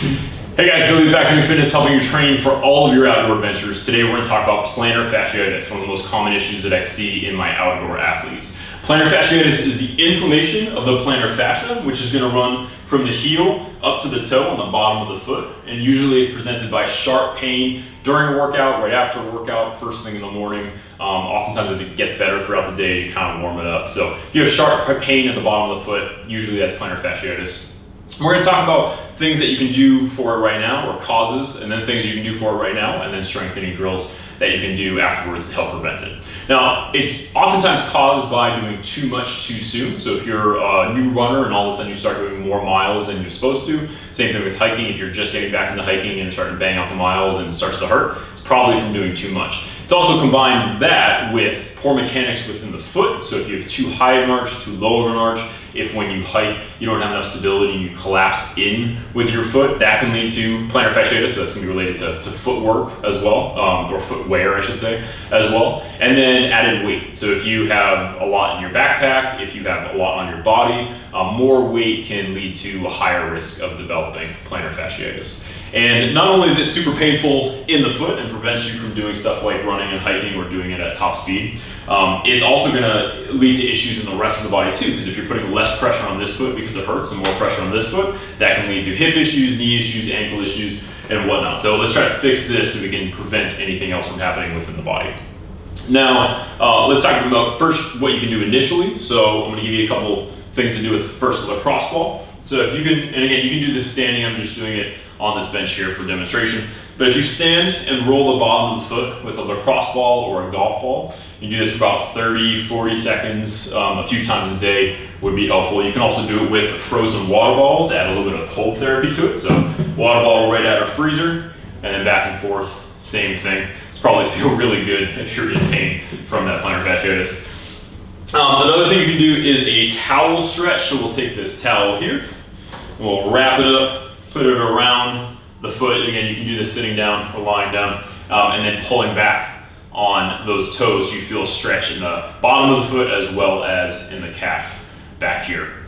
Hey guys, Billy with Backcountry Fitness, helping you train for all of your outdoor adventures. Today we're going to talk about plantar fasciitis, one of the most common issues that I see in my outdoor athletes. Plantar fasciitis is the inflammation of the plantar fascia, which is going to run from the heel up to the toe on the bottom of the foot, and usually it's presented by sharp pain during a workout, right after a workout, first thing in the morning. Oftentimes if it gets better throughout the day, you kind of warm it up. So if you have sharp pain at the bottom of the foot, usually that's plantar fasciitis. We're going to talk about things that you can do for it right now, or causes, and then things you can do for it right now, and then strengthening drills that you can do afterwards to help prevent it. Now, it's oftentimes caused by doing too much too soon. So if you're a new runner and all of a sudden you start doing more miles than you're supposed to, same thing with hiking. If you're just getting back into hiking and you're starting to bang out the miles and it starts to hurt, it's probably from doing too much. It's also combined that with poor mechanics within the foot. So if you have too high of an arch, too low of an arch, if when you hike you don't have enough stability and you collapse in with your foot, that can lead to plantar fasciitis. So that's going to be related to footwork as well, or footwear I should say, as well. And then added weight. So if you have a lot in your backpack, if you have a lot on your body, more weight can lead to a higher risk of developing plantar fasciitis. And not only is it super painful in the foot and prevents you from doing stuff like running and hiking or doing it at top speed, it's also going to lead to issues in the rest of the body too, because if you're putting less pressure on this foot because it hurts and more pressure on this foot, that can lead to hip issues, knee issues, ankle issues, and whatnot. So let's try to fix this so we can prevent anything else from happening within the body. Now, let's talk about first what you can do initially. So I'm going to give you a couple things to do with first a lacrosse ball. So if you can, and again, you can do this standing, I'm just doing it on this bench here for demonstration. But if you stand and roll the bottom of the foot with a lacrosse ball or a golf ball, you do this for about 30, 40 seconds, a few times a day would be helpful. You can also do it with frozen water balls, add a little bit of cold therapy to it. So water bottle right out of freezer, and then back and forth, same thing. It's probably feel really good if you're in pain from that plantar fasciitis. Another thing you can do is a towel stretch. So we'll take this towel here, and we'll wrap it up, put it around the foot. Again, you can do this sitting down or lying down, and then pulling back on those toes. You feel a stretch in the bottom of the foot as well as in the calf back here.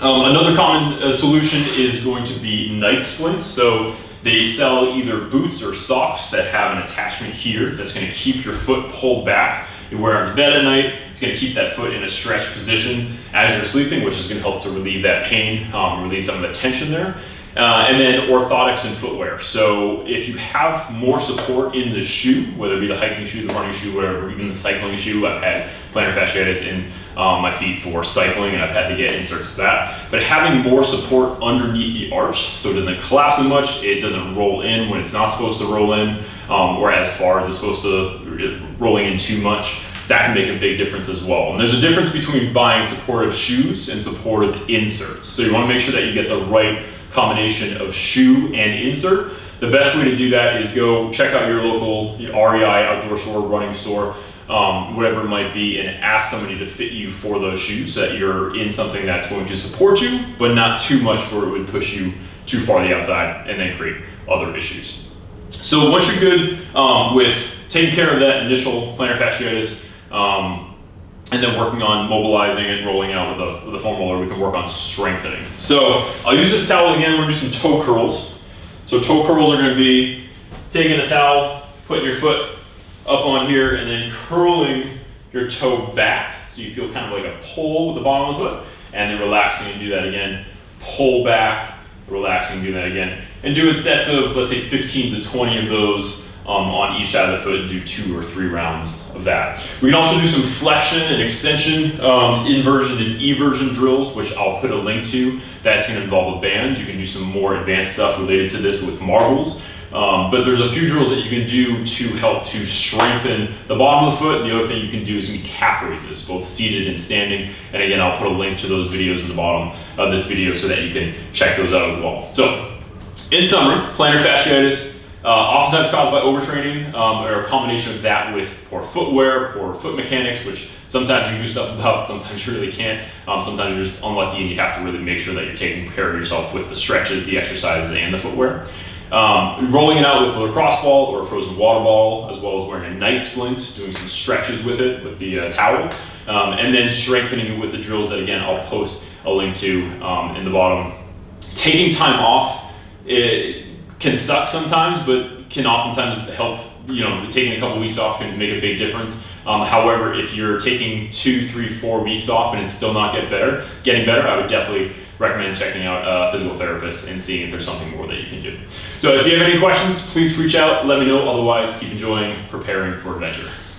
Another common solution is going to be night splints. So they sell either boots or socks that have an attachment here that's going to keep your foot pulled back. You wear them to bed at night, it's going to keep that foot in a stretched position as you're sleeping, which is going to help to relieve that pain, release some of the tension there. And then orthotics and footwear. So if you have more support in the shoe, whether it be the hiking shoe, the running shoe, whatever, even the cycling shoe, I've had plantar fasciitis in my feet for cycling and I've had to get inserts for that. But having more support underneath the arch so it doesn't collapse as much, it doesn't roll in when it's not supposed to roll in, or as far as it's supposed to, rolling in too much, that can make a big difference as well. And there's a difference between buying supportive shoes and supportive inserts. So you want to make sure that you get the right combination of shoe and insert. The best way to do that is go check out your local REI outdoor store, running store, whatever it might be, and ask somebody to fit you for those shoes so that you're in something that's going to support you, but not too much where it would push you too far to the outside and then create other issues. So once you're good with taking care of that initial plantar fasciitis, and then working on mobilizing and rolling out with the foam roller, we can work on strengthening. So I'll use this towel again. We're gonna do some toe curls. So toe curls are gonna be taking a towel, putting your foot up on here, and then curling your toe back. So you feel kind of like a pull with the bottom of the foot, and then relaxing and do that again. Pull back, relaxing, do that again. And do sets of, let's say 15 to 20 of those on each side of the foot, and do 2 or 3 rounds of that. We can also do some flexion and extension, inversion and eversion drills, which I'll put a link to. That's going to involve a band. You can do some more advanced stuff related to this with marbles. But there's a few drills that you can do to help to strengthen the bottom of the foot. And the other thing you can do is going to be calf raises, both seated and standing. And again, I'll put a link to those videos in the bottom of this video so that you can check those out as well. So, in summary, plantar fasciitis, oftentimes caused by overtraining, or a combination of that with poor footwear, poor foot mechanics, which sometimes you do stuff about, sometimes you really can't. Sometimes you're just unlucky and you have to really make sure that you're taking care of yourself with the stretches, the exercises, and the footwear. Rolling it out with a lacrosse ball or a frozen water ball, as well as wearing a night splint, doing some stretches with it, with the towel, and then strengthening it with the drills that, again, I'll post a link to in the bottom. Taking time off it can suck sometimes, but can oftentimes help. Taking a couple weeks off can make a big difference. However, if you're taking 2, 3, 4 weeks off and it's still not getting better, I would definitely recommend checking out a physical therapist and seeing if there's something more that you can do. So if you have any questions, please reach out, let me know. Otherwise, keep enjoying preparing for adventure.